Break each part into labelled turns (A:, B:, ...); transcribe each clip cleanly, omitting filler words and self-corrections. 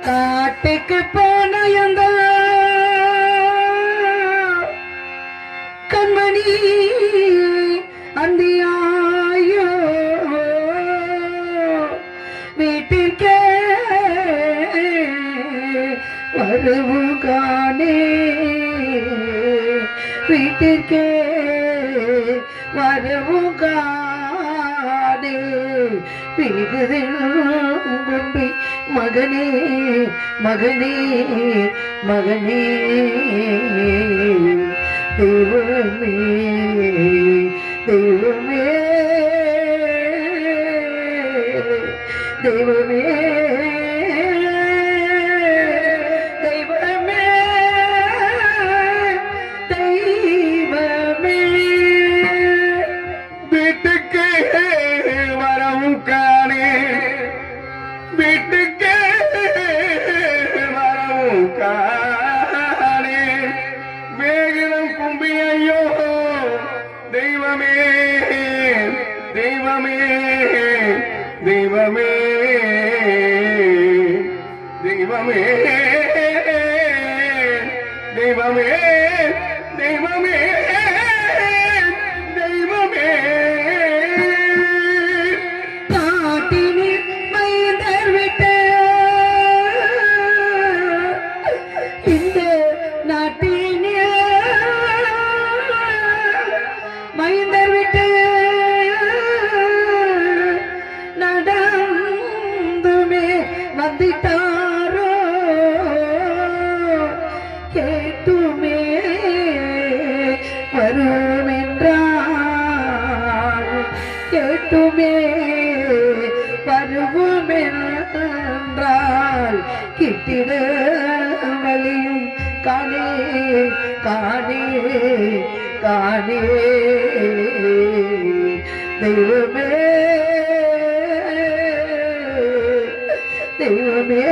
A: காட்டுக்கு போன எந்த கண்மணி அந்தியாயோ வீட்டிற்கே வருவுகானே வீட்டிற்கே வருவுகானே பிரிகுதில் கும்பி மகனே மகனே மகனே தெய்வமே தெய்வமே தெய்வமே தெய்வமே தெய்வமே
B: வீட்டுக்கு வரவும் காணே வீட்டுக்கு வரவும் காணே வேகிடம் கும்பி ஐயோ தெய்வமே தெய்வமே தெய்வமே தெய்வமே தெய்வமே தெய்வமே தெய்வமே
A: வந்துட்டாரோ கேட்டுமே வருமென்றார் கேட்டுமே வருமென்றால் கிட்டிட வழியும் காணே காணே காணே தெய்வமே தெய்வமே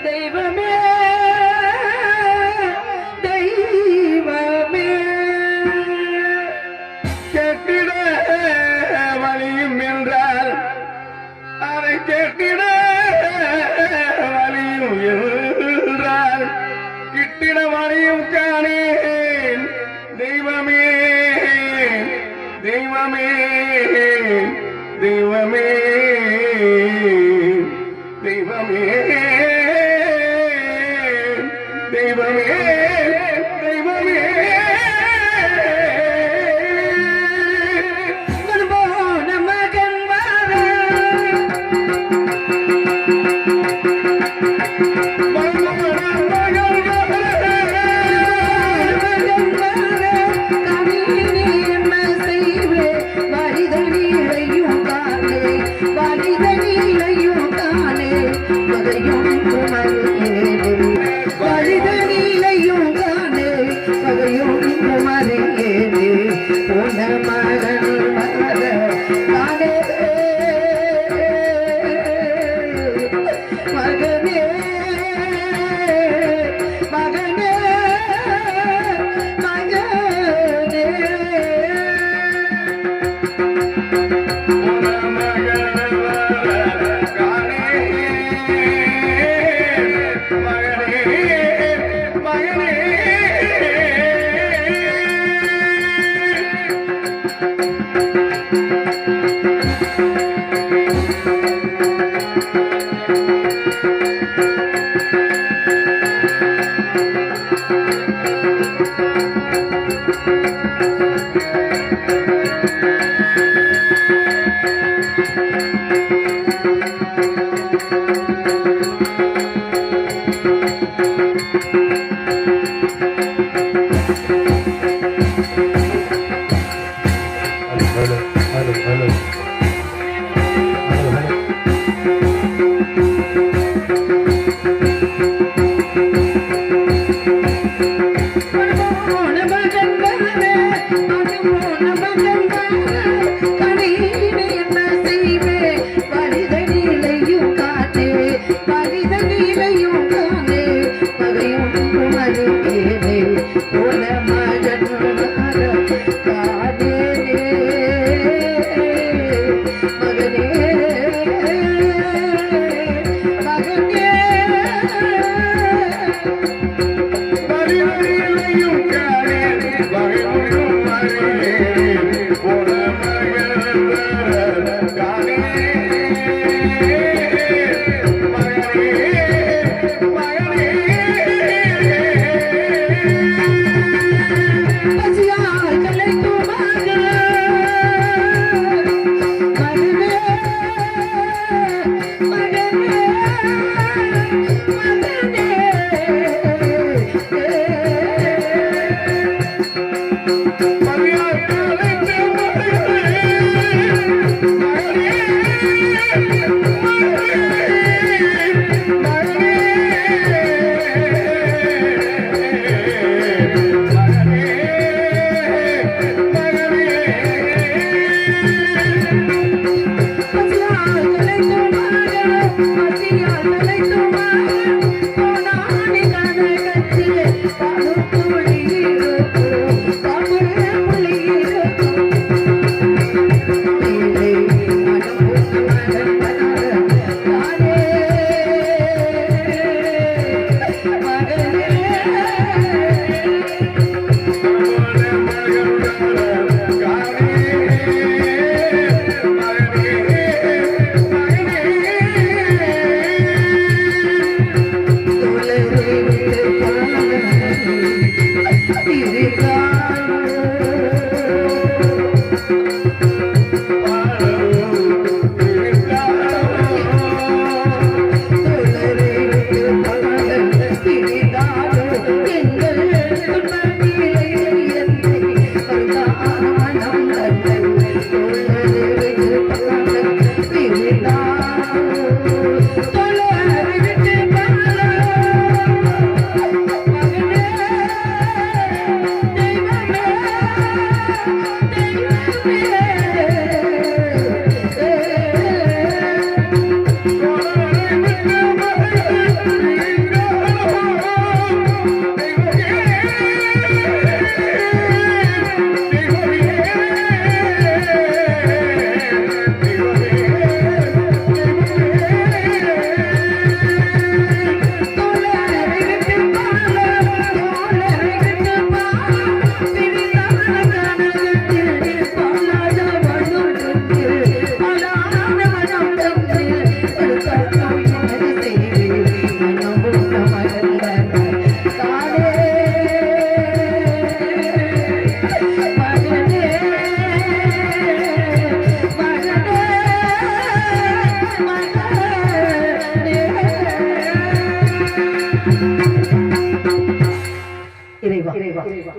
A: தெய்வமே தெய்வமே
B: கேட்டிட வழியும் என்றால் அதை கேட்டிட வழியும் என்றால் கிட்டிட வழியும் காணேன் தெய்வமே தெய்வமே தெய்வமே தெய்வமே தெய்வமே தெய்வமே
A: போன மகன் வர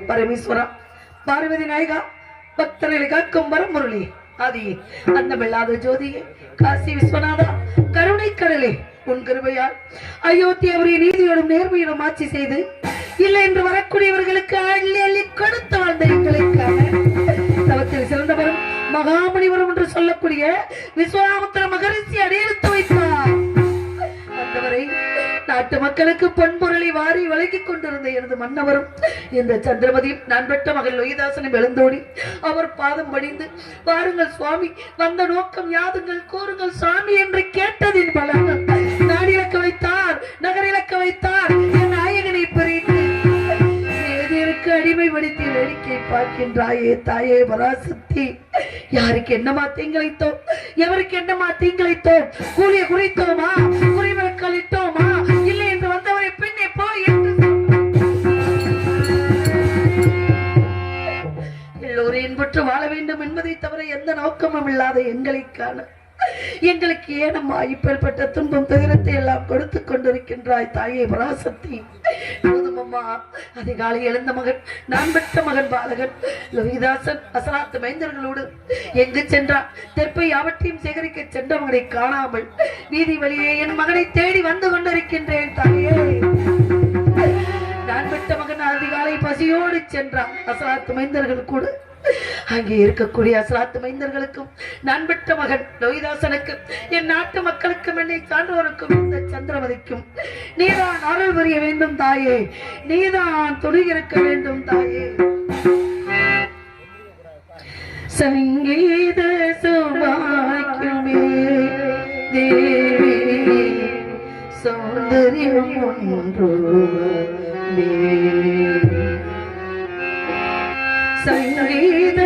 A: பரமேஸ்வரா, பார்வதி நாயகா, பக்தர்களை காக்கும் வரமுரளி ஆதி அன்னமில்லாத ஜோதியே, காசி விஸ்வநாதா, கருணை கடலே, உன் கிருபையால் அயோத்தி அவரை நீதியோடும் நேர்மையோடும் ஆட்சி செய்து இல்லை என்று வரக்கூடியவர்களுக்கு அள்ளி அள்ளி கொடுத்து வாழ்ந்த எங்களுக்காக தவத்தில் சிறந்தவரும் மகாமணிவரும் என்று சொல்லக்கூடிய விஸ்வாமித்திர மகரிஷி அடையெடுத்து வைத்தார். அந்தவரை நாட்டு மக்களுக்கு பொன்பொருளை வாரி வழங்கிக் கொண்டிருந்த எனது மன்னவரும் இந்த சந்திரமதியும் நான் பெற்ற மகள் லோகிதாசனும் எழுந்தோடி அவர் பாதம் படிந்து, வாருங்கள் சுவாமி, வந்த நோக்கம் யாதுங்கள் கூறுங்கள் சுவாமி என்று கேட்டதின் பலன் நாடிலக்க வைத்தார், நகரிலக்க வைத்தார். என் நாயகனை பிரித்து ஏதேருக்கு அடிமைப்படுத்தி வேடிக்கை பார்க்கின்றாயே தாயே பராசக்தி. யாருக்கு என்னமா தீங்கிழைத்தோம், எவருக்கு என்னமா தீங்கிழைத்தோம், கூலிய குறித்தோமா, குறிவர்களித்தோமா, இல்லை என்று வந்தவரை பின்னே போய் என்று எல்லோரும் இன்புற்று வாழ வேண்டும் என்பதை தவிர எந்த நோக்கமும் இல்லாத எங்களுக்கான எங்களுக்கு ஏனம்மா இப்பேற்பட்ட துன்பம் துயரத்தை எல்லாம் கொடுத்து கொண்டிருக்கின்றாய் தாயே பராசக்தி. போதுமம்மா. அதிகாலை எழுந்த மகன், நான் பெற்ற மகன் பாலகன் லோகிதாசன் அசராத்து மைந்தர்களோடு எங்கு சென்றான், தெற்பை யாவற்றையும் சேகரிக்க சென்ற மகனை காணாமல் வீதி வழியே என் மகனை தேடி வந்து கொண்டிருக்கின்றேன் தாயே. நான் பெற்ற மகன் அதிகாலை பசியோடு சென்றான் அசராத்து மைந்தர்கள் கூட. அங்கே இருக்கக்கூடிய அசராத்து மைந்தர்களுக்கும் நான் பெற்ற மகன் லோகிதாசனுக்கும் என் நாட்டு மக்களுக்கும் என்னை சான்றோருக்கும் இந்த சந்திரமதிக்கும் நீதான் அருள் புரிய வேண்டும் தாயே, நீதான் துணை இருக்க வேண்டும் தாயே. சங்கீத சுபாக்கியமே தேவி சௌந்தரியம் ஒன்று சங்கீத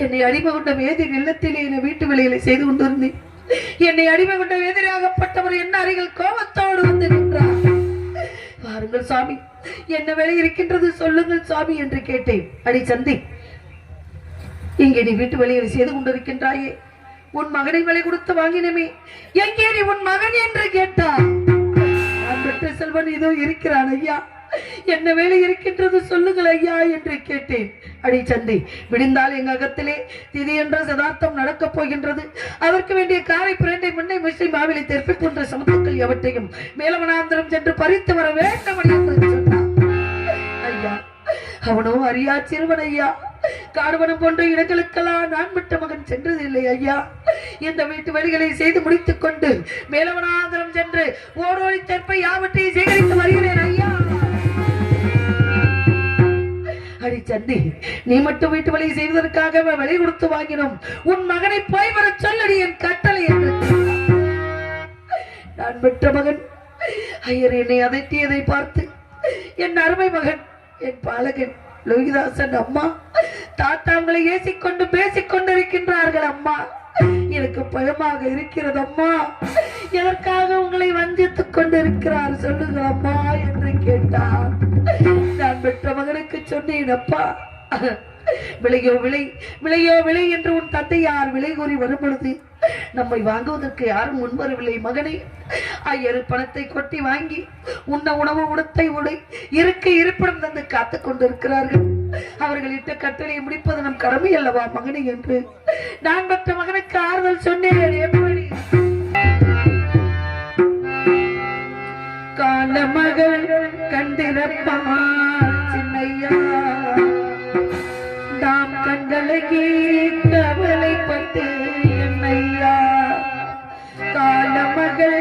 A: என்னை அடிமை கொண்ட வேதி இல்லத்திலே என வீட்டு வேலைகளை செய்து கொண்டிருந்தேன். என்னை அடிமை கொண்ட வேதியாகப்பட்டவர் என்ன அருகில் கோபத்தோடு வந்து நின்றார். வாருங்கள் சாமி, என்ன வேலை இருக்கின்றது சொல்லுங்கள் சாமி என்று கேட்டேன். அடி சந்தி, இங்கே நீ வீட்டு வேலைகளை செய்து கொண்டிருக்கின்றாயே, உன் மகனை விலை கொடுத்து வாங்கினமே, எங்கே நீ உன் மகன் என்று கேட்டார். நான் பெற்ற செல்வன் இதோ இருக்கிறான் ஐயா, என்ன வேலை இருக்கின்றது சொல்லுங்கள் ஐயா என்று கேட்டேன். அடி சந்தி, விடிந்தால் எங்க அகத்திலே திதி என்ற சதார்த்தம் நடக்கப் போகின்றது. அதற்கு வேண்டிய காரை பிரண்டை முன்னை மிசை மாவிலை தெற்பி போன்ற சமத்துக்கள் எவற்றையும் மேலவனாந்திரம் சென்று பறித்து வர வேண்டும் என்று சொன்னார். அவனோ அறியா சிறுவன் ஐயா. காடுவனம் போன்ற இடங்களுக்கெல்லாம் நான் விட்ட மகன் சென்றது இல்லை ஐயா. இந்த வீட்டு வழிகளை செய்து முடித்துக் கொண்டு மேலவனாந்திரம் சென்று ஓடோடி தெற்பை யாவற்றையும் சேகரித்து வருகிறேன் ஐயா. அடி சந்தி, நீ மட்டும் வீட்டு வழியை செய்வதற்காக விலை கொடுத்து வாங்கினோம். உன் மகனை போய் வர சொல்லடி என் கட்டளை என்று. நான் பெற்ற மகன் ஐயர் என்னை அதட்டியதை பார்த்து என் அருமை மகன் என் பாலகன் லோகிதாசன் அம்மா தாத்தாங்களை ஏசிக்கொண்டு பேசிக் கொண்டிருக்கின்றார்கள். அம்மா, எனக்கு பயமாக இருக்கிறது அம்மா. எதற்காக உங்களை வஞ்சித்துக் கொண்டிருக்கிறார் சொல்லுங்கள் அம்மா என்று கேட்டார். நான் பெற்ற மகனுக்கு சொன்னேன், அப்பா, விலையோ விலை, விலையோ விலை என்று உன் தந்தை யார் விலை கூறி வரும் பொழுது நம்மை வாங்குவதற்கு யாரும் முன்வரவில்லை மகனே. ஐயரு பணத்தை கொட்டி வாங்கி உண்ண உணவு உடத்தை உடை இருக்க இருப்பிடம் தந்து காத்துக் கொண்டிருக்கிறார்கள். அவர்கள் இட்ட கட்டளையை முடிப்பது நம் கடமை அல்லவா மகனே என்று நான் பெற்ற மகனுக்கு ஆறுதல் சொன்னேன். எப்படி கால மகள் கண்டிருப்பார் சின்னையா, நாம் கண்களுக்கு கவலைப்பட்டு என்னையா. கால மகள்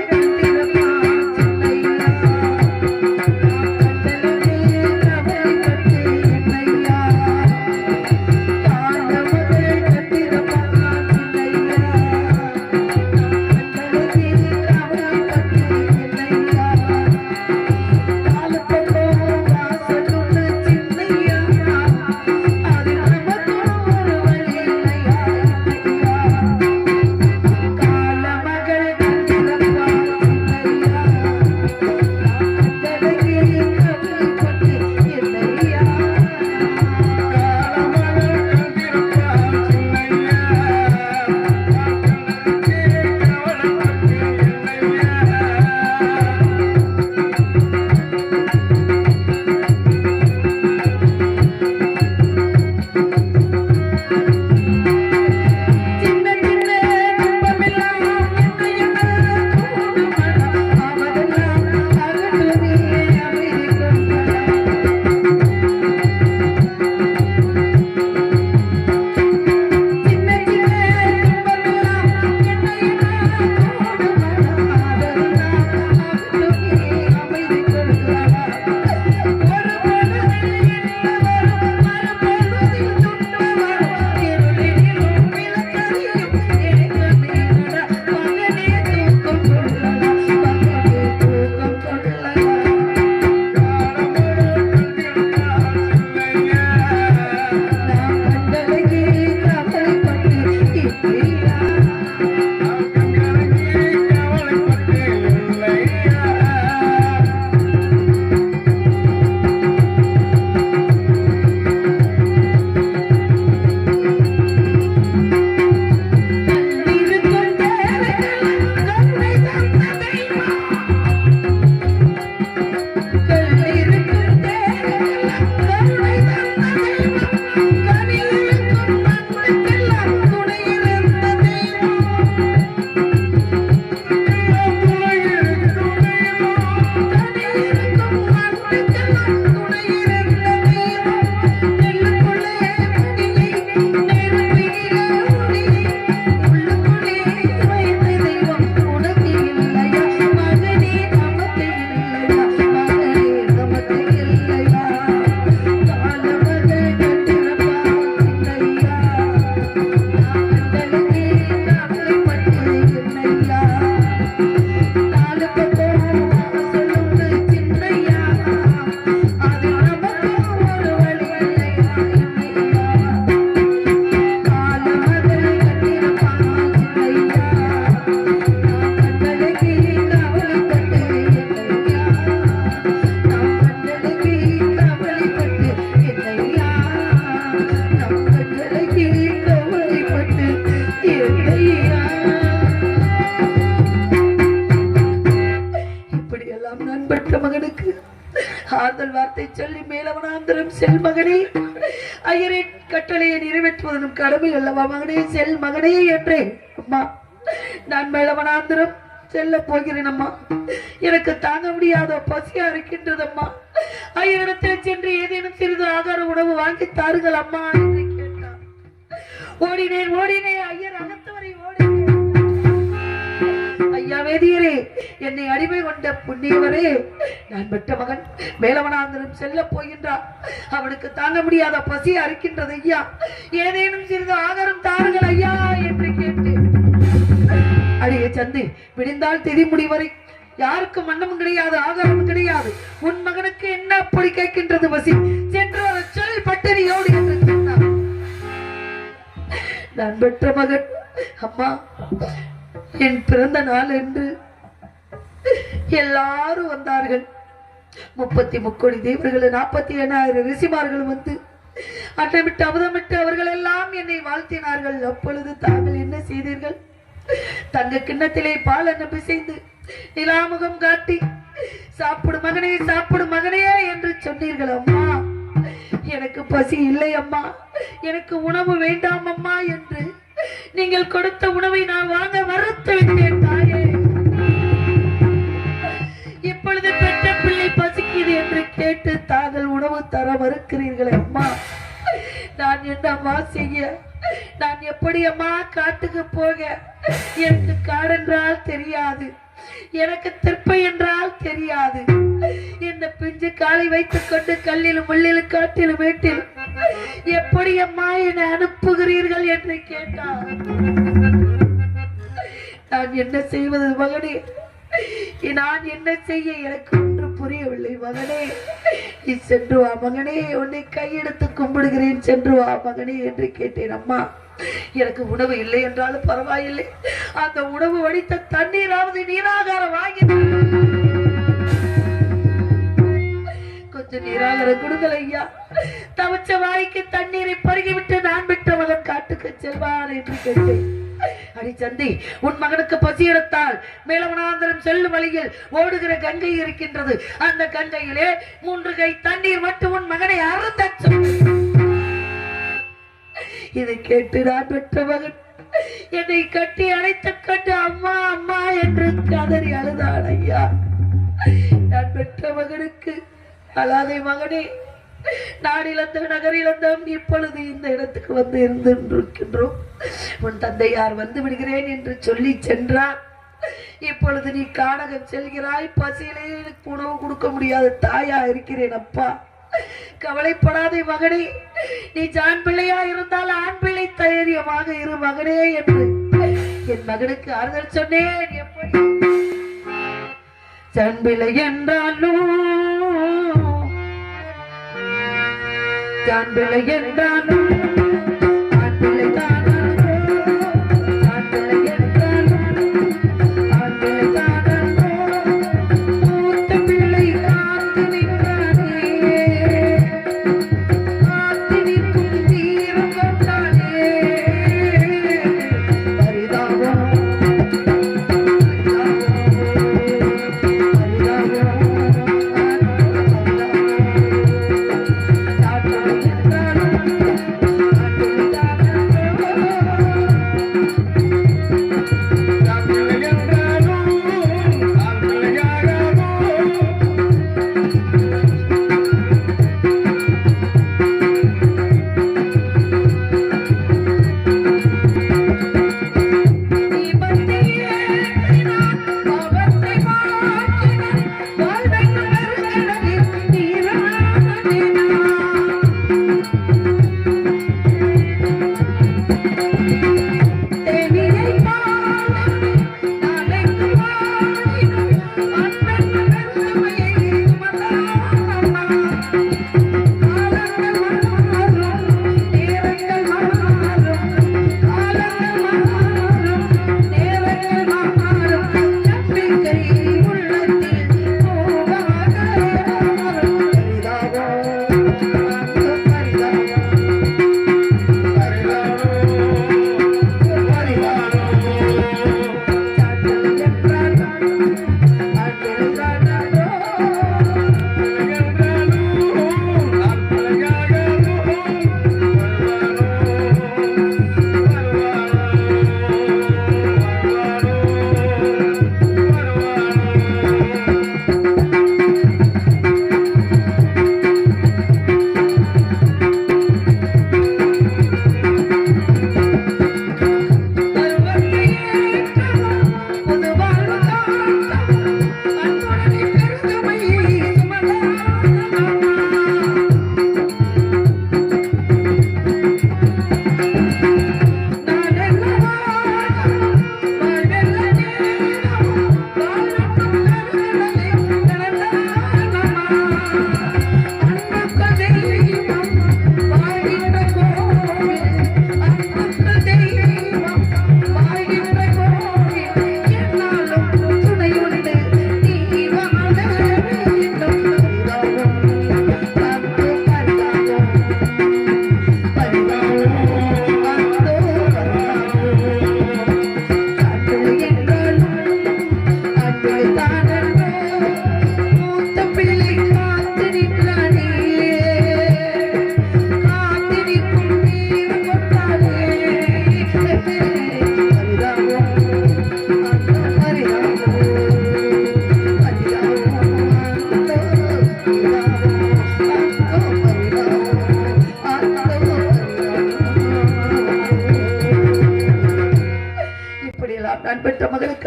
A: ஆறுதல் வார்த்தை சொல்லி மேலவனாந்திரம் செல் மகனே, ஐயரின் கட்டளையை நிறைவேற்றுவதனும் கடமை அல்லவா மகனே, செல் மகனே என்றேன். அம்மா, நான் மேலவனாந்திரம் செல்ல போகிறேன் அம்மா. எனக்கு தாங்க முடியாத பசியா இருக்கின்றது அம்மா. ஐயரிடத்தில் சென்று ஏதேனும் சிறிது ஆகார உணவு வாங்கி தாருங்கள் அம்மா என்று கேட்டார். ஓடினேன் ஐயர் அகத்தவரை ஓடினேன். ஐயா வேதியரே, என்னை அடிமை கொண்ட புண்ணியவரே, நான் பெற்ற மகன் மேலவனாந்தரம் செல்ல போகின்றான். அவனுக்கு தாங்க முடியாத பசி அறுக்கின்றது ஐயா, ஏதேனும் சிறிது ஆகாரம் தாருங்கள் ஐயா என்று கேட்டேன். அடியே சந்து, விடிந்தால் திதி முடிவரை யாருக்கும் மன்னமும் கிடையாது, ஆகாரமும் கிடையாது. உன் மகனுக்கு என்ன அப்படி கேட்கின்றது பசி? சென்று சொல் பட்டினியோடு என்று சொன்னார். நான் பெற்ற மகன் அம்மா, என் பிறந்த நாள் என்று எல்லாரும் வந்தார்கள். 33 கோடி தேவர்கள், 47,000 ரிஷிமார்கள் வந்து அட்டமிட்டு அமுதமிட்டு அவர்கள் எல்லாம் என்னை வாழ்த்தினார்கள். அப்பொழுது தாங்கள் என்ன செய்தீர்கள்? தங்க கிண்ணத்திலே பால் என்ன பிசைந்து நிலாமுகம் காட்டி சாப்பிடு மகனே என்று சொன்னீர்கள். அம்மா, எனக்கு பசி இல்லை அம்மா, எனக்கு உணவு வேண்டாம் அம்மா என்று நீங்கள் கொடுத்த உணவை நான் வாங்க மறுத்து விட்டேன் தாயே. இப்பொழுது பெற்ற பிள்ளை பசிக்குது என்று கேட்டு தாங்கள் உணவு தர மறுக்கிறீர்களே அம்மா, நான் என்னம்மா செய்ய? நான் எப்படி அம்மா காட்டுக்கு போக? எனக்கு காடென்றால் தெரியாது, எனக்கு திருப்பை என்றால் தெரியாது. இந்த பிஞ்சு காலை வைத்துக் கொண்டு கல்லிலும் முள்ளிலும் காட்டிலும் வீட்டிலும் எப்படி அம்மா என்னை அனுப்புகிறீர்கள் என்று கேட்டார். நான் என்ன செய்வது மகனே? நான் என்ன செய்ய எனக்கு ஒன்று புரியவில்லை மகனே. நீ சென்று வா மகனே, உன்னை கையெடுத்து கும்பிடுகிறேன், சென்று வா மகனே என்று கேட்டேன். அம்மா, எனக்கு உணவு இல்லை என்றாலும் பரவாயில்லை, அந்த உணவு வடித்த தண்ணீராவது நீராகாரம் வாங்கி கொஞ்சம் நீராகாரம் கொடுங்கள் ஐயா. தவச்ச வாய்க்கு தண்ணீரை பருகிவிட்டு நான் விட்ட மகன் காட்டுக்கு செல்வார் என்று கேட்டேன். அடி சந்தி, உன் மகனுக்கு பசி எடுத்தால் மேலவனாந்தரம் செல்லும் வழியில் ஓடுகிற கங்கை இருக்கின்றது. அந்த கங்கையிலே 3 கை தண்ணீர் மட்டும் உன் மகனை அறுத்த. இதை கேட்டு நான் பெற்ற மகன் என்னை கட்டி அணைத்து கண்டு அம்மா அம்மா என்று கதறி அழுதான். ஐயா, நான் பெற்ற மகனுக்கு அழாதே மகனே, நாடிழந்த நகரிழந்தோம், இப்பொழுது இந்த இடத்துக்கு வந்து இருக்கின்றோம். உன் தந்தையார் வந்து விடுகிறேன் என்று சொல்லி சென்றார். இப்பொழுது நீ கானகம் செல்கிறாய். பசியிலே உணவு கொடுக்க முடியாத தாயா இருக்கிறேன் அப்பா. கவலைப்படாதே மகனே, நீ ஆண் பிள்ளையா இருந்தால் ஆண் பிள்ளை தைரியமாக இரு மகனே என்று என் மகனுக்கு ஆறுதல் சொன்னேன். எப்படி ஆண் பிள்ளை என்றாலும் ஆண் பிள்ளை என்றாலும் ஆண் பிள்ளை தான், ஆண் பிள்ளை என்றாலும் ஆண் பிள்ளை தான், மூத்த பிள்ளை காத்து நின்றானே, காத்து நிற்கும் தீரம் கொண்டானே, பரிதாபம்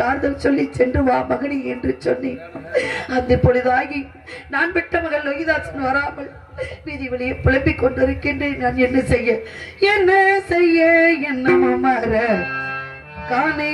A: ஆறுதல் சொல்லி சென்று வா மகனி என்று சொன்னேன். அந்த பொழுதாகி நான் விட்ட மகள் லோகிதாசன் வராமல் வீதி வெளியே புலம்பிக் கொண்டிருக்கின்றேன். நான் என்ன செய்ய என்ன மர காணே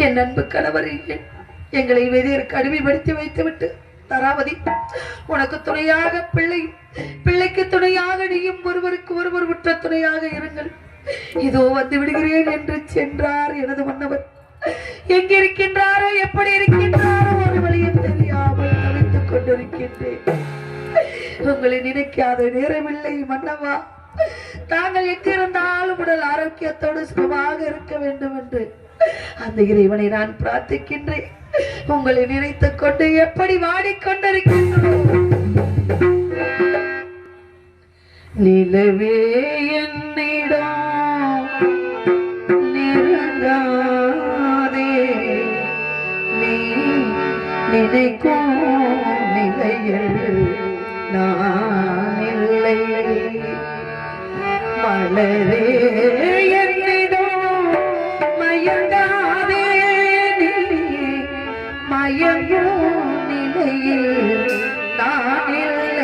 A: என் அன்பு கணவர் எங்களை வேதியருக்கு அடிமைப்படுத்தி வைத்துவிட்டு தராவதி உனக்கு துணையாக பிள்ளைக்கு துணையாக நீயும் ஒருவருக்கு ஒருவர் உற்ற துணையாக இருங்கள். இதோ வந்து விடுகிறேன் என்று சென்றார் எனது மன்னவர். எங்கிருக்கின்றாரோ எப்படி இருக்கின்றாரோ ஒரு வழியும் தெரியாமல் தவித்துக் கொண்டிருக்கின்றேன். உங்களை நினைக்காத நேரமில்லை மன்னவா. தாங்கள் எங்கிருந்தாலும் உடல் ஆரோக்கியத்தோடு சுகமாக இருக்க வேண்டும் என்று அந்த இறைவனை நான் பிரார்த்திக்கின்றேன். உங்களை நினைத்துக் கொண்டு எப்படி வாடிக்கொண்டிருக்கின்றோம். நிலவே என்னிடம் நெருங்காதே, நீ நினைக்கும் நிலையில் நான் இல்லை. மலரே என்னிடம் மயங்காதே, நீ மயங்கும் நிலையில் நான் இல்லை.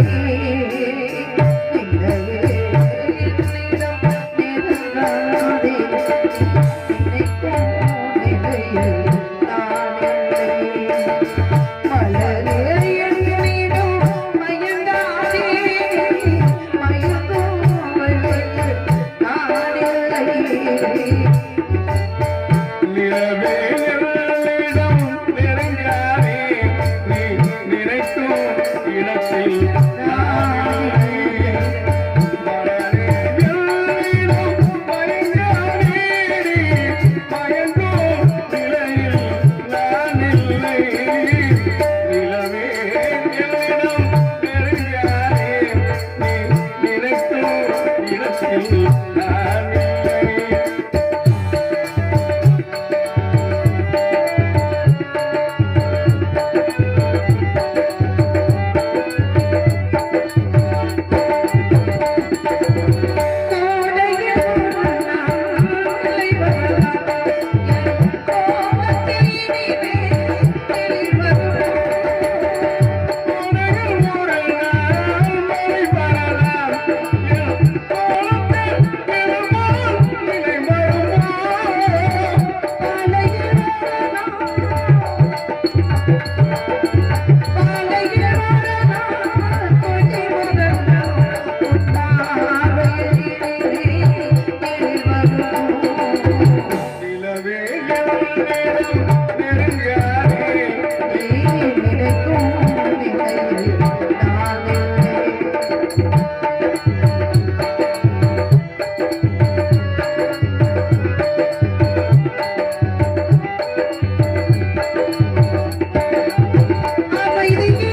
A: அமைதியே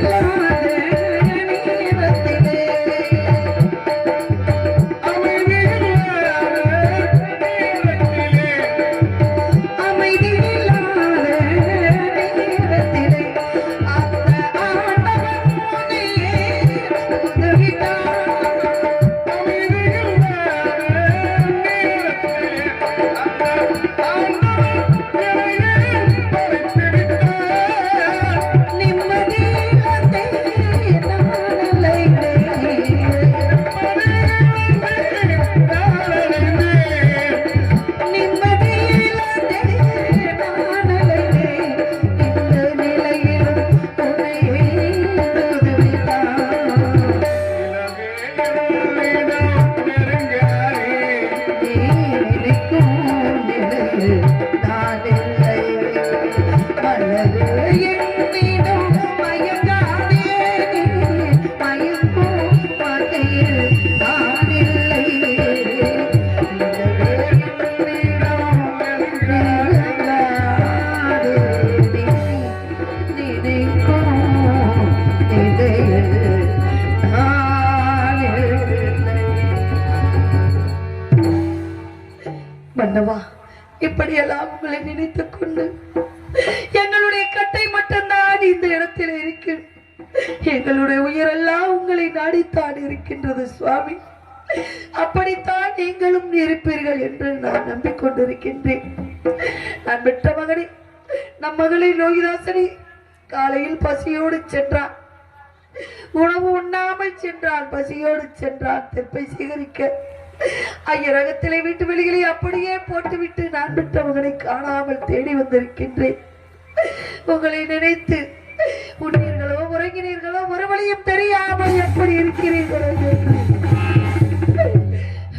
A: ஆண்டவா, இப்படியெல்லாம் உங்களை நினைத்துக் கொண்டு எங்களுடைய கட்டை மட்டும்தான் இந்த இடத்தில் இருக்கு. எங்களுடைய உயிரெல்லாம் உங்களை நாடித்தான் இருக்கின்றது சுவாமி. அப்படித்தான் நீங்களும் இருப்பீர்கள் என்று நான் நம்பிக்கொண்டிருக்கின்றேன். நான் பெற்ற மகனே, நம் மகளை லோகிதாசனி காலையில் பசியோடு சென்றான். உணவு உண்ணாமல் சென்றான். பசியோடு சென்றான் தெப்பை சேகரிக்க. ஐயரகத்திலே வீட்டு வெளிகளை அப்படியே போட்டுவிட்டு நான் பெற்ற மகனை காணாமல் தேடி வந்திருக்கின்றேன். உங்களை நினைத்து உண்ணீர்களோ உறங்கினீர்களோ ஒரு வழியும் தெரியாமல் எப்படி இருக்கிறீர்களோ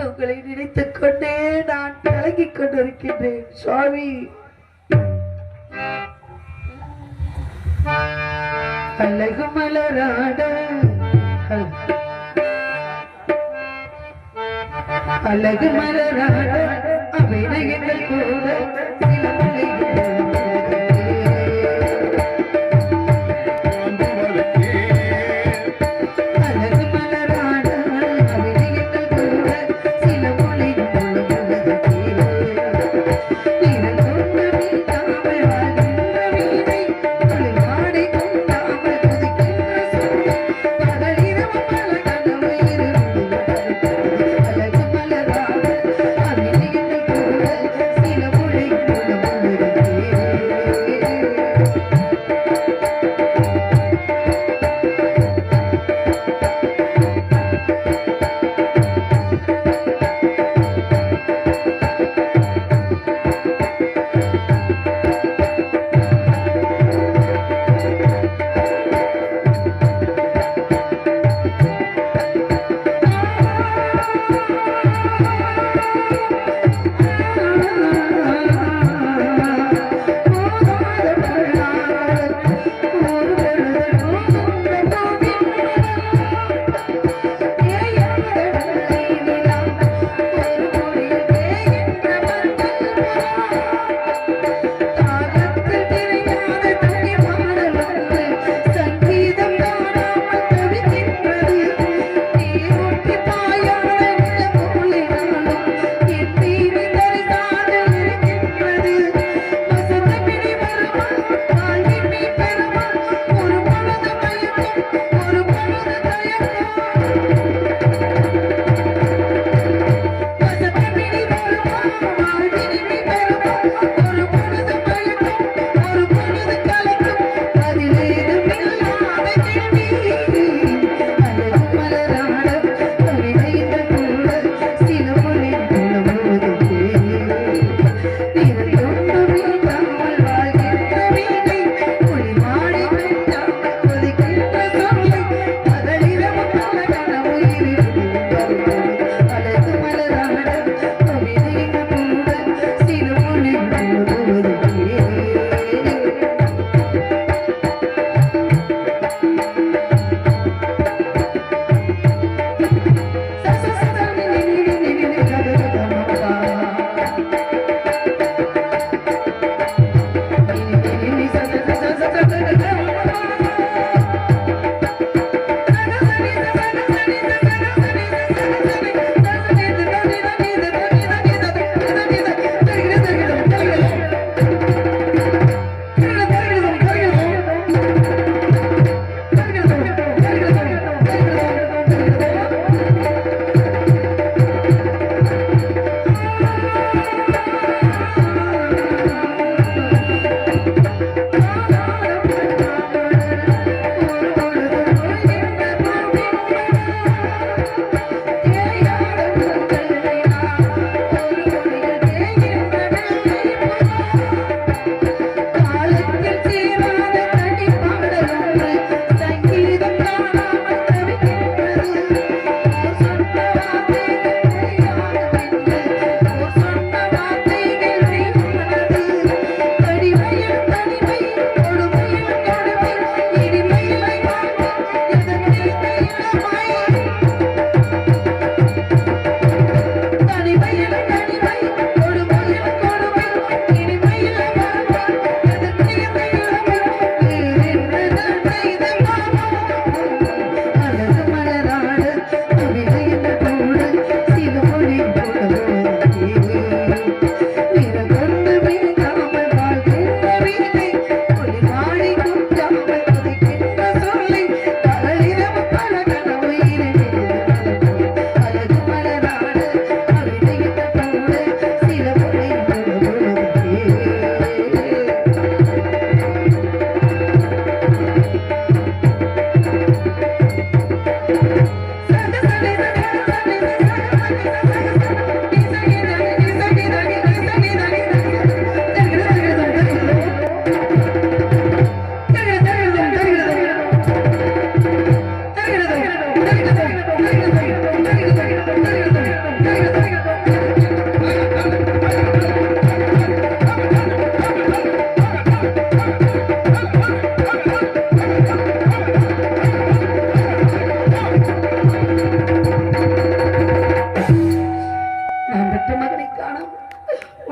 A: உங்களை நினைத்துக் கொண்டே நான் கலங்கிக் கொண்டிருக்கின்றேன் சுவாமி. அழகு மலராட அழகு மலராட அபிநயங்கள் கூட சில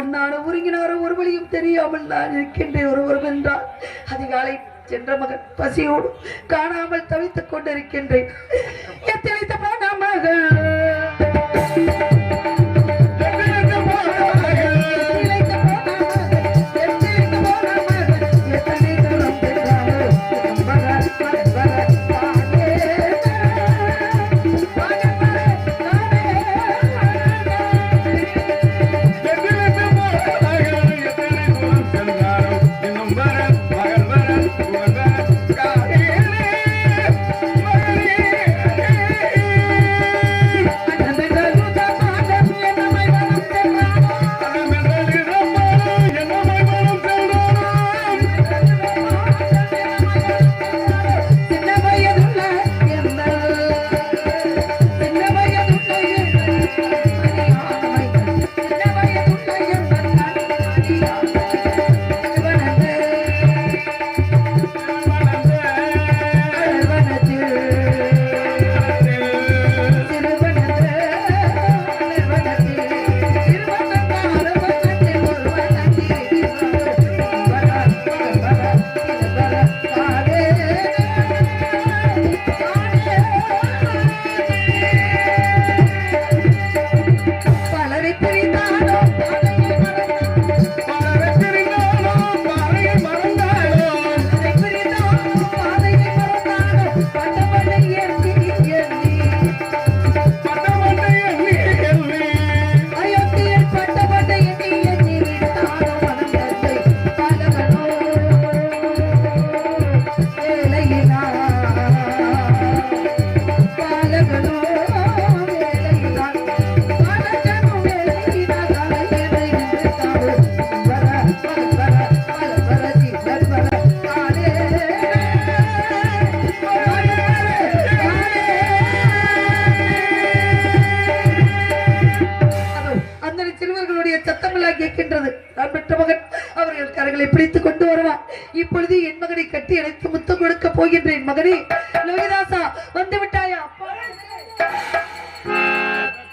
A: உண்ணான உருங்கினாரோ ஒரு வழியும் தெரியாமல் நான் இருக்கின்றேன். ஒருவரும் என்றால் அதிகாலை சென்ற மகன் பசியோடு காணாமல் தவித்துக் கொண்டிருக்கின்றேன். எத்தனைத்த போன மகள் கேட்கின்றது. நான் பெற்ற மகன் அவர்கள் கரங்களை பிடித்துக் கொண்டு வருவான். இப்பொழுது என் மகனை கட்டி அணைத்து முத்தம் கொடுக்க போகின்றேன். மகனே லோகிதாசா வந்து விட்டாயா?